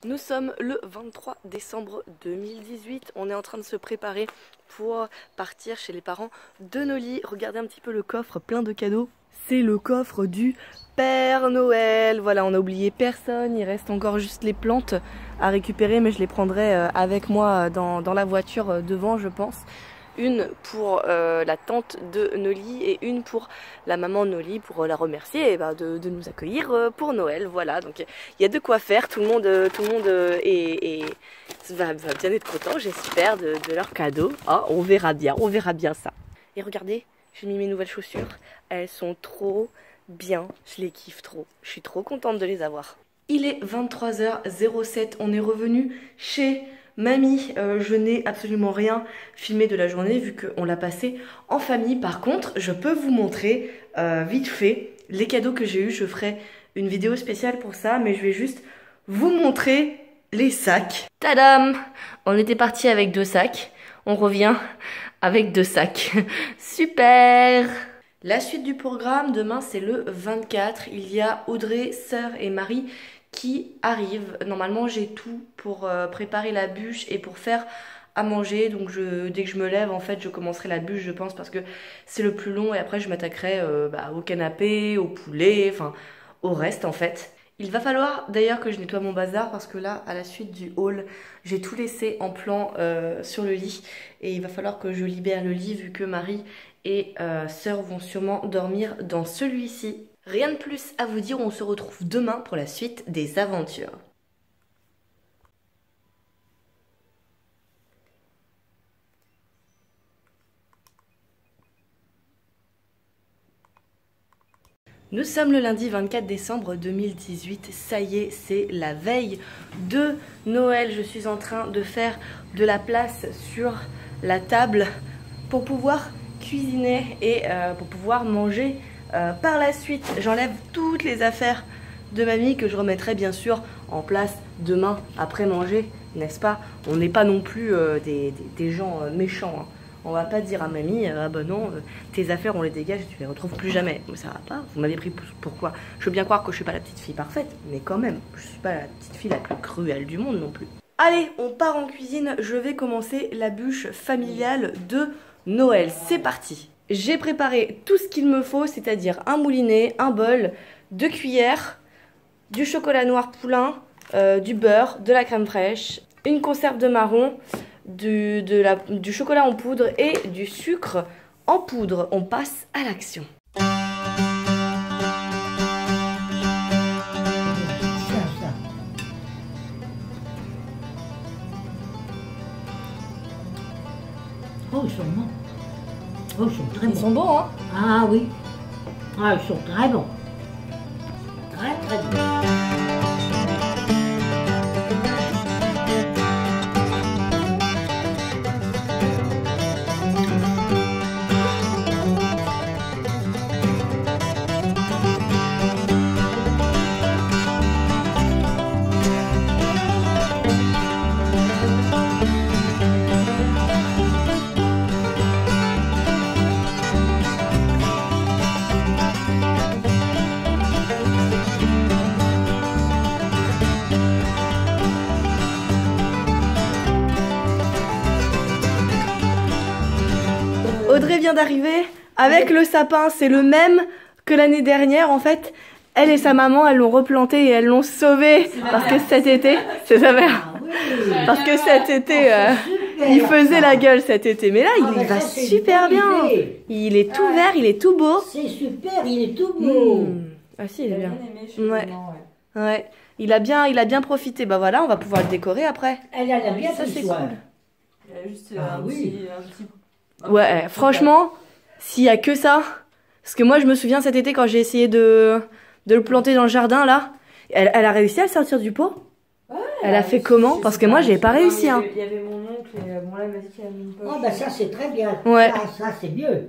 Nous sommes le 23 décembre 2018, on est en train de se préparer pour partir chez les parents de Noli. Regardez un petit peu le coffre plein de cadeaux, c'est le coffre du Père Noël. Voilà, on n'a oublié personne, il reste encore juste les plantes à récupérer, mais je les prendrai avec moi dans la voiture devant, je pense. Une pour la tante de Noli et une pour la maman de Noli pour la remercier de nous accueillir pour Noël. Voilà, donc il y a de quoi faire, tout le monde va bien être content, j'espère, de leur cadeau. Oh, on verra bien ça. Et regardez, j'ai mis mes nouvelles chaussures, elles sont trop bien, je les kiffe trop, je suis trop contente de les avoir. Il est 23h07, on est revenu chez Mamie. Je n'ai absolument rien filmé de la journée vu qu'on l'a passé en famille. Par contre, je peux vous montrer vite fait les cadeaux que j'ai eus. Je ferai une vidéo spéciale pour ça, mais je vais juste vous montrer les sacs. Tadam! On était parti avec 2 sacs. On revient avec 2 sacs. Super! La suite du programme, demain c'est le 24. Il y a Audrey, Sœur et Marie qui arrive. Normalement j'ai tout pour préparer la bûche et pour faire à manger, donc dès que je me lève en fait je commencerai la bûche je pense, parce que c'est le plus long et après je m'attaquerai au canapé, au poulet, enfin au reste en fait. Il va falloir d'ailleurs que je nettoie mon bazar parce que là à la suite du haul j'ai tout laissé en plan sur le lit et il va falloir que je libère le lit vu que Marie et Sœur vont sûrement dormir dans celui-ci. Rien de plus à vous dire, on se retrouve demain pour la suite des aventures. Nous sommes le lundi 24 décembre 2018, ça y est, c'est la veille de Noël. Je suis en train de faire de la place sur la table pour pouvoir cuisiner et pour pouvoir manger. Par la suite, j'enlève toutes les affaires de mamie que je remettrai bien sûr en place demain après manger, n'est-ce pas? On n'est pas non plus des gens méchants, hein. On va pas dire à mamie, ah bah non, tes affaires on les dégage et tu les retrouves plus jamais. Ça va pas, vous m'avez pris pourquoi? Je veux bien croire que je suis pas la petite fille parfaite, mais quand même, je suis pas la petite fille la plus cruelle du monde non plus. Allez, on part en cuisine, je vais commencer la bûche familiale de Noël, c'est parti. J'ai préparé tout ce qu'il me faut, c'est-à-dire un moulinet, un bol, 2 cuillères, du chocolat noir poulain, du beurre, de la crème fraîche, une conserve de marron, du chocolat en poudre et du sucre en poudre. On passe à l'action. Oh, ils sont bons. Oh, ils sont très bons. Ils sont bons, hein? Ah oui. Ah, ils sont très bons. Très, très bons. Audrey vient d'arriver avec le sapin, c'est le même que l'année dernière en fait. Elle et sa maman, elles l'ont replanté et elles l'ont sauvé parce que cet été, c'est sa mère. Ah oui. Parce que cet été, il faisait la gueule cet été. Mais là, il va super bien. Il est tout vert, il est tout beau. C'est super, il est tout beau. Ah si, il est bien. Ouais. Il a bien profité. Bah voilà, on va pouvoir le décorer après. Elle a bien Ça, c'est cool. Il y a juste Ah oui. un petit... Ouais, franchement, s'il y a que ça, parce que moi je me souviens cet été quand j'ai essayé de le planter dans le jardin là, elle a réussi à le sortir du pot. Ouais, Elle a fait comment? Parce que moi j'ai pas réussi, hein. Il y avait mon oncle et bon là il m'a dit qu'il avait mis une poche. Oh bah ça c'est très bien. Ouais. Ça c'est mieux.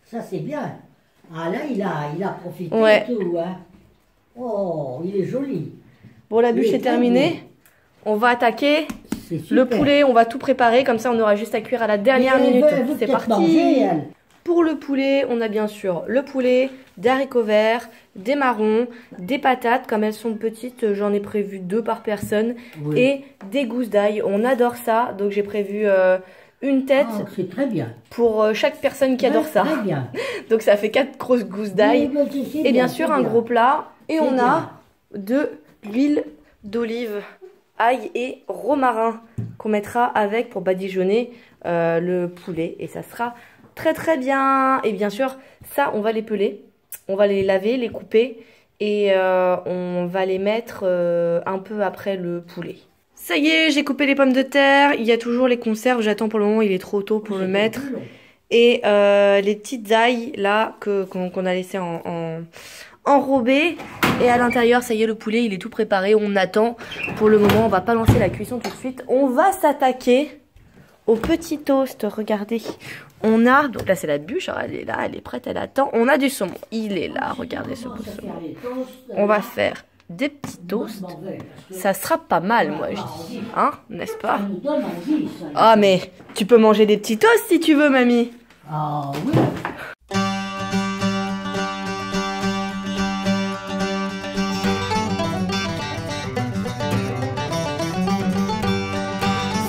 Ça c'est bien. Ah là il a profité Ouais. et tout, hein. Oh, il est joli. Bon, la bûche Il est est très terminée. On va attaquer C'est super. le poulet, on va tout préparer, comme ça on aura juste à cuire à la dernière minute. Elle veut C'est peut-être parti. manger, elle. Pour le poulet, on a bien sûr le poulet, des haricots verts, des marrons, des patates. Comme elles sont petites, j'en ai prévu 2 par personne. Oui. Et des gousses d'ail. On adore ça. Donc j'ai prévu une tête C'est très bien. pour chaque personne qui adore ça. Très bien. Donc ça fait 4 grosses gousses d'ail. Et bien sûr un gros plat. Et on a de l'huile d'olive, ail et romarin qu'on mettra avec pour badigeonner le poulet. Et ça sera très très bien. Et bien sûr, ça on va les peler. On va les laver, les couper. Et on va les mettre un peu après le poulet. Ça y est, j'ai coupé les pommes de terre. Il y a toujours les conserves. J'attends pour le moment, il est trop tôt pour le mettre. Et les petites ailes là qu'on a laissé enrobées. Et à l'intérieur, ça y est, le poulet, il est tout préparé. On attend. Pour le moment, on va pas lancer la cuisson tout de suite. On va s'attaquer au petit toast. Regardez. On a, donc là c'est la bûche, elle est là, elle est prête, elle attend. On a du saumon. Il est là, regardez ce beau saumon. On va faire des petits toasts. Ça sera pas mal, moi je dis. Hein, n'est-ce pas? Ah mais tu peux manger des petits toasts si tu veux, mamie. Ah oui.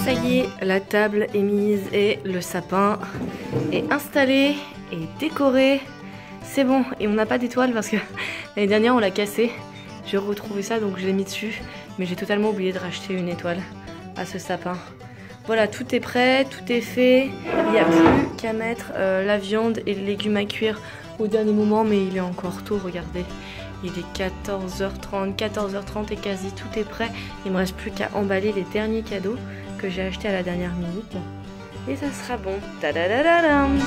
Ça y est, la table est mise et le sapin est installé et décoré. C'est bon, et on n'a pas d'étoile parce que l'année dernière on l'a cassé. J'ai retrouvé ça donc je l'ai mis dessus. Mais j'ai totalement oublié de racheter une étoile à ce sapin. Voilà, tout est prêt, tout est fait. Il n'y a plus qu'à mettre la viande et les légumes à cuire au dernier moment. Mais il est encore tôt, regardez. Il est 14h30 et quasi tout est prêt. Il me reste plus qu'à emballer les derniers cadeaux que j'ai achetés à la dernière minute. Et ça sera bon. Tadadadadam.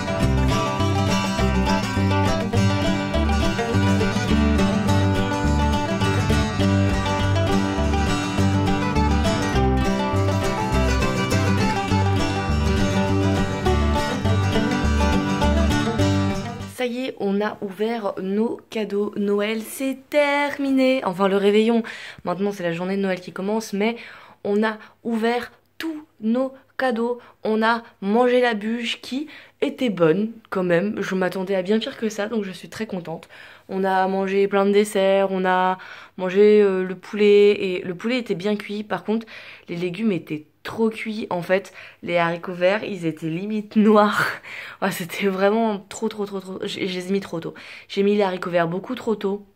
Ça y est, on a ouvert nos cadeaux Noël, c'est terminé. Enfin le réveillon, maintenant c'est la journée de Noël qui commence, mais on a ouvert tous nos cadeaux. On a mangé la bûche qui était bonne quand même. Je m'attendais à bien pire que ça, donc je suis très contente. On a mangé plein de desserts, on a mangé le poulet, et le poulet était bien cuit. Par contre, les légumes étaient trop cuits. En fait, les haricots verts, ils étaient limite noirs. Ouais, c'était vraiment trop. Je les ai mis trop tôt. J'ai mis les haricots verts beaucoup trop tôt.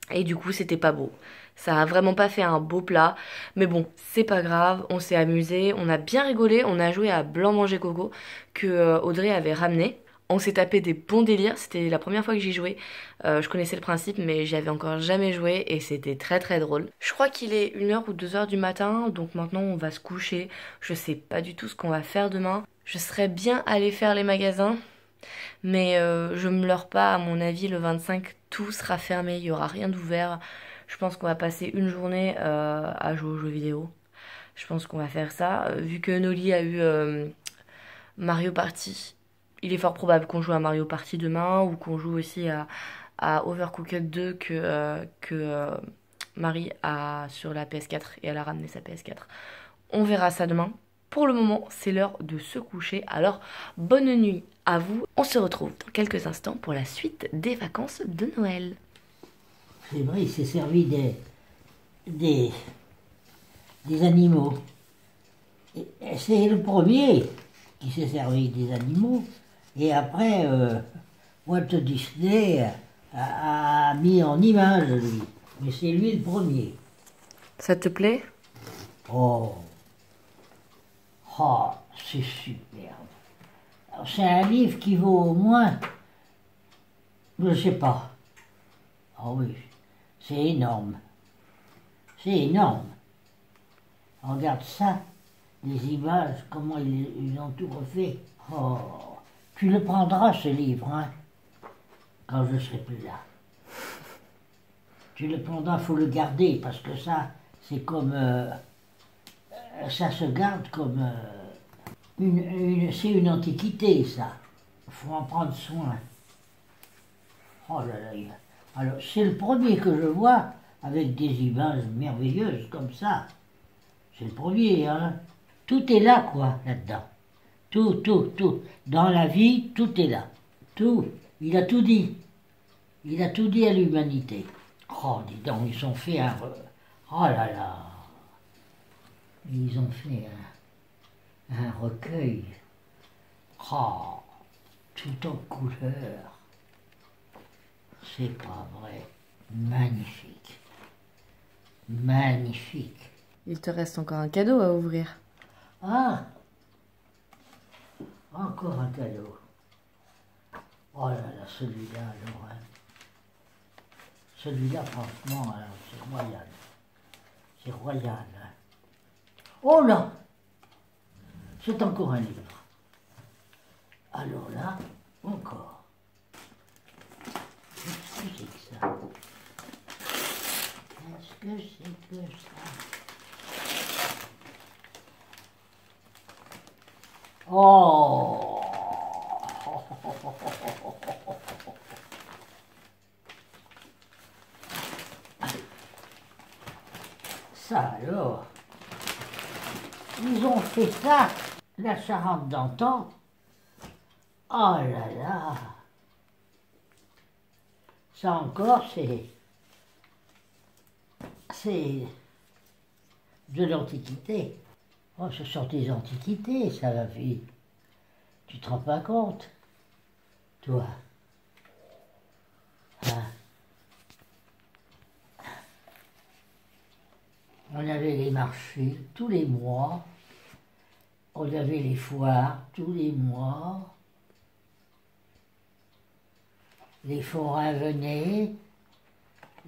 Et du coup, c'était pas beau. Ça a vraiment pas fait un beau plat. Mais bon, c'est pas grave. On s'est amusé. On a bien rigolé. On a joué à Blanc Manger Coco que Audrey avait ramené. On s'est tapé des bons délires. C'était la première fois que j'y jouais. Je connaissais le principe, mais j'y avais encore jamais joué. Et c'était très drôle. Je crois qu'il est 1h ou 2h du matin. Donc maintenant, on va se coucher. Je sais pas du tout ce qu'on va faire demain. Je serais bien allée faire les magasins. Mais je me leurre pas. À mon avis, le 25, tout sera fermé. Il y aura rien d'ouvert. Je pense qu'on va passer une journée à jouer aux jeux vidéo. Je pense qu'on va faire ça. Vu que Noli a eu Mario Party, il est fort probable qu'on joue à Mario Party demain ou qu'on joue aussi à Overcooked 2 que Marie a sur la PS4 et elle a ramené sa PS4. On verra ça demain. Pour le moment, c'est l'heure de se coucher. Alors, bonne nuit à vous. On se retrouve dans quelques instants pour la suite des vacances de Noël. C'est vrai, il s'est servi des animaux. Et c'est le premier qui s'est servi des animaux. Et après, Walt Disney a mis en image, lui. Mais c'est lui le premier. Ça te plaît? Oh, c'est superbe. C'est un livre qui vaut au moins, je sais pas. Ah oui, c'est énorme. C'est énorme. Regarde ça, les images, comment ils ont tout refait. Oh, tu le prendras ce livre, hein, quand je serai plus là. Tu le prendras, faut le garder, parce que ça, c'est comme... ça se garde comme... c'est une antiquité, ça. Il faut en prendre soin. Oh là là. Alors, c'est le premier que je vois avec des images merveilleuses comme ça. C'est le premier, hein. Tout est là, quoi, là-dedans. Tout. Dans la vie, tout est là. Tout. Il a tout dit. Il a tout dit à l'humanité. Oh, dis donc, ils ont fait un... Oh là là. Ils ont fait un recueil. Oh, tout en couleur. C'est pas vrai. Magnifique. Magnifique. Il te reste encore un cadeau à ouvrir. Ah, encore un cadeau. Oh là là, celui-là, alors, hein. Celui-là, franchement, alors, c'est royal. C'est royal. Hein. Oh là, c'est encore un livre. Alors là, encore. Qu'est-ce que c'est que ça? Qu'est-ce que c'est que ça? Oh! Ça alors, ils ont fait ça, la Charente d'antan. Oh là là! Ça encore, c'est de l'Antiquité. Oh, ce sont des antiquités, ça, la vie. Tu te rends pas compte, toi? Hein? On avait les marchés tous les mois. On avait les foires tous les mois. Les forains venaient.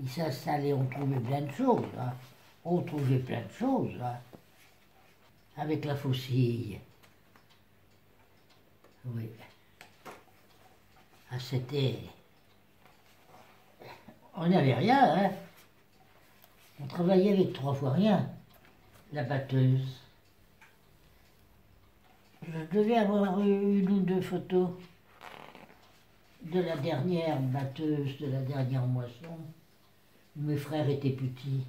Ils s'installaient, on trouvait plein de choses. Hein. On trouvait plein de choses. Hein. Avec la faucille. Oui. Ah, c'était... On n'avait rien, hein. On travaillait avec 3 fois rien. La batteuse. Je devais avoir une ou 2 photos de la dernière batteuse, de la dernière moisson. Mes frères étaient petits.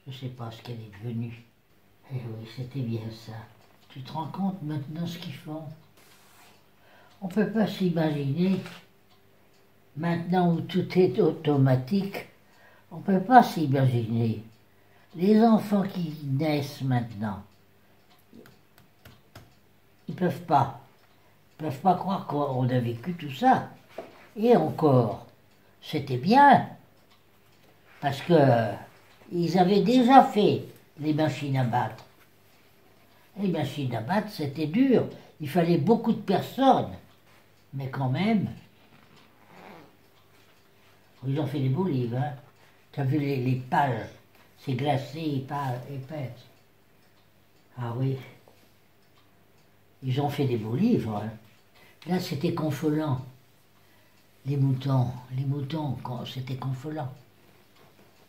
Je ne sais pas ce qu'elle est devenue. Eh oui, c'était bien ça. Tu te rends compte maintenant ce qu'ils font? On ne peut pas s'imaginer, maintenant où tout est automatique, on ne peut pas s'imaginer. Les enfants qui naissent maintenant, ils ne peuvent pas. Ils ne peuvent pas croire qu'on a vécu tout ça. Et encore, c'était bien, parce que ils avaient déjà fait les machines à battre. Les machines à battre, c'était dur. Il fallait beaucoup de personnes. Mais quand même, ils ont fait des beaux livres. Hein. Tu as vu les pages, c'est glacé, pas épaisse. Ah oui. Ils ont fait des beaux livres. Hein. Là, c'était Confolens. Les moutons, c'était Confolens.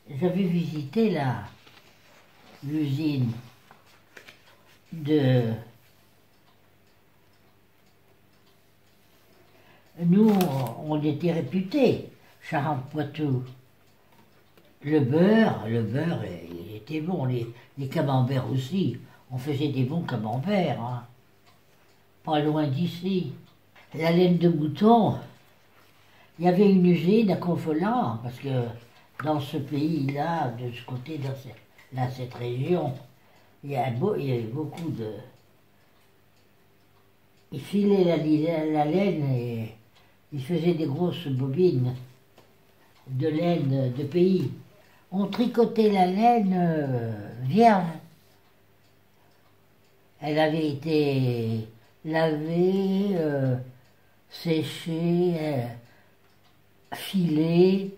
J'avais visité l'usine de... Nous, on était réputés, Charentes-Poitou. Le beurre, il était bon, les camemberts aussi. On faisait des bons camemberts, hein. Pas loin d'ici. La laine de mouton, il y avait une usine à Confolens, parce que dans ce pays-là, de ce côté, dans cette région, il y avait beaucoup de... Ils filaient la laine et ils faisaient des grosses bobines de laine de pays. On tricotait la laine vierge. Elle avait été lavée, séchée, filée,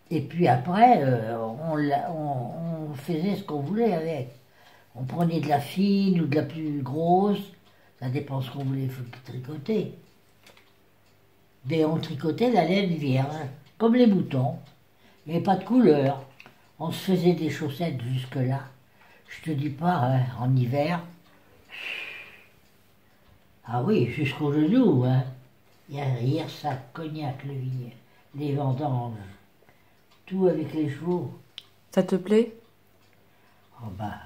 et puis après, on faisait ce qu'on voulait avec. On prenait de la fine ou de la plus grosse, ça dépend ce qu'on voulait tricoter. Mais on tricotait la laine vierge, comme les moutons. Il n'y avait pas de couleur. On se faisait des chaussettes jusque-là. Je te dis pas, hein, en hiver. Ah oui, jusqu'au genou, hein. Hier, ça cognac, le vignes, les vendanges. Tout avec les chevaux. Ça te plaît? Oh ben,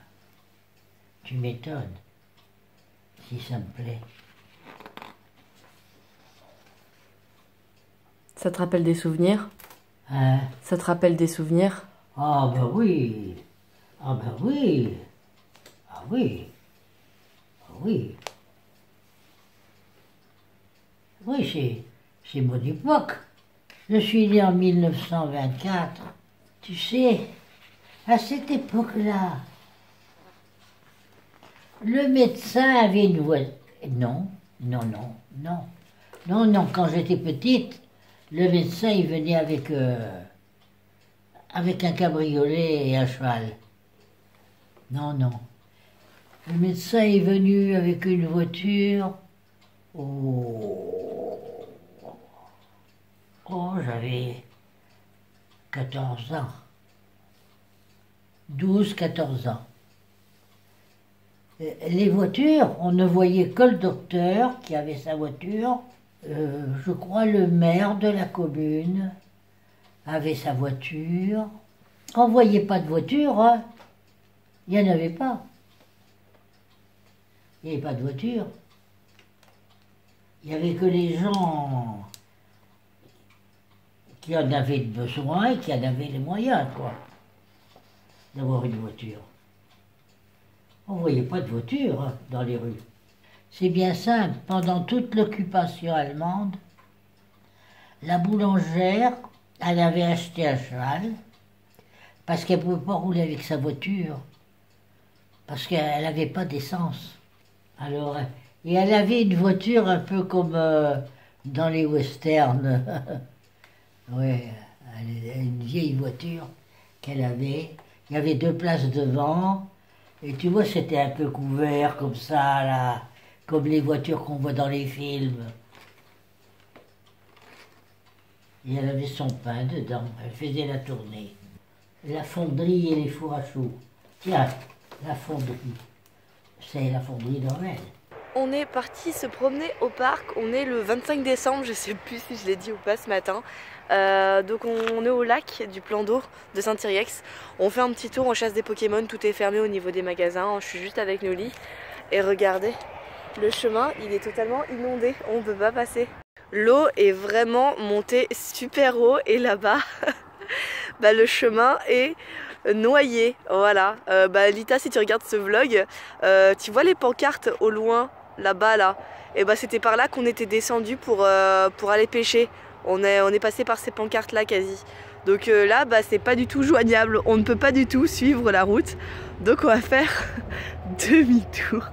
tu m'étonnes, si ça me plaît. Ça te rappelle des souvenirs? Hein? Ça te rappelle des souvenirs? Ah ben oui. Ah ben oui. Ah oui. Ah oui. Oui, c'est mon époque. Je suis né en 1924. Tu sais, à cette époque-là, le médecin avait une voix. Non, non, non, non. Non, non, quand j'étais petite, le médecin, il venait avec un cabriolet et un cheval. Non, non. Le médecin est venu avec une voiture. Oh, j'avais 14 ans. 12-14 ans. Les voitures, on ne voyait que le docteur qui avait sa voiture. Je crois le maire de la commune avait sa voiture. On ne voyait pas de voiture, hein. Il n'y en avait pas. Il n'y avait pas de voiture. Il n'y avait que les gens qui en avaient besoin et qui en avaient les moyens, quoi, d'avoir une voiture. On ne voyait pas de voiture, hein, dans les rues. C'est bien simple. Pendant toute l'occupation allemande, la boulangère, elle avait acheté un cheval parce qu'elle ne pouvait pas rouler avec sa voiture, parce qu'elle n'avait pas d'essence. Alors, et elle avait une voiture un peu comme dans les westerns. Oui, une vieille voiture qu'elle avait. Il y avait 2 places devant. Et tu vois, c'était un peu couvert comme ça, là, comme les voitures qu'on voit dans les films. Et elle avait son pain dedans, elle faisait la tournée. La fonderie et les fours à chaud. Tiens, la fonderie, c'est la fonderie d'Orel. On est parti se promener au parc, on est le 25 décembre, je sais plus si je l'ai dit ou pas ce matin. Donc on est au lac du plan d'eau de Saint-Yrieix. On fait un petit tour, on chasse des Pokémon, tout est fermé au niveau des magasins. Je suis juste avec Noli et regardez, le chemin il est totalement inondé, on ne peut pas passer. L'eau est vraiment montée super haut et là-bas, bah, le chemin est noyé. Voilà, Lita, si tu regardes ce vlog, tu vois les pancartes au loin là-bas là, et bah c'était par là qu'on était descendu pour aller pêcher. On est passé par ces pancartes là quasi. Donc là bah c'est pas du tout joignable, on ne peut pas du tout suivre la route. Donc on va faire demi-tour.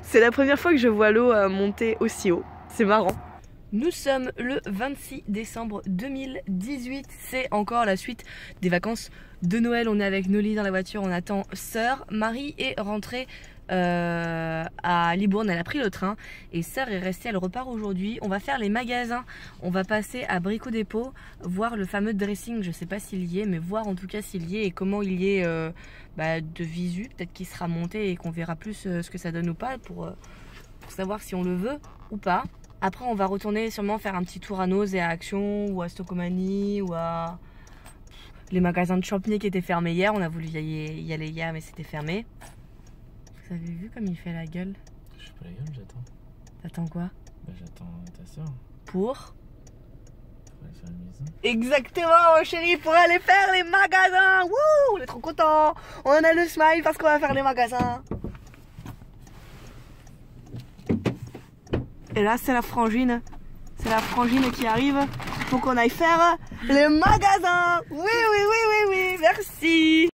C'est la première fois que je vois l'eau monter aussi haut, c'est marrant. Nous sommes le 26 décembre 2018, c'est encore la suite des vacances de Noël. On est avec Noli dans la voiture, on attend Sœur. Marie est rentrée à Libourne, elle a pris le train et Sœur est restée, elle repart aujourd'hui. On va faire les magasins, on va passer à Brico Dépôt, voir le fameux dressing, je sais pas s'il y est, mais voir en tout cas s'il y est et comment il y est de visu, peut-être qu'il sera monté et qu'on verra plus ce que ça donne ou pas pour savoir si on le veut ou pas. Après on va retourner sûrement faire un petit tour à Noz et à Action ou à Stocomanie ou à les magasins de Champigny qui étaient fermés hier. On a voulu y aller hier mais c'était fermé. Vous avez vu comme il fait la gueule? Je fais pas la gueule, j'attends. T'attends quoi? Bah j'attends ta soeur. Pour aller faire la maison. Exactement chérie, pour aller faire les magasins. Wouh, on est trop contents. On a le smile parce qu'on va faire les magasins. Et là c'est la frangine. C'est la frangine qui arrive pour qu'on aille faire les magasins. Oui, oui, oui, oui, oui, merci.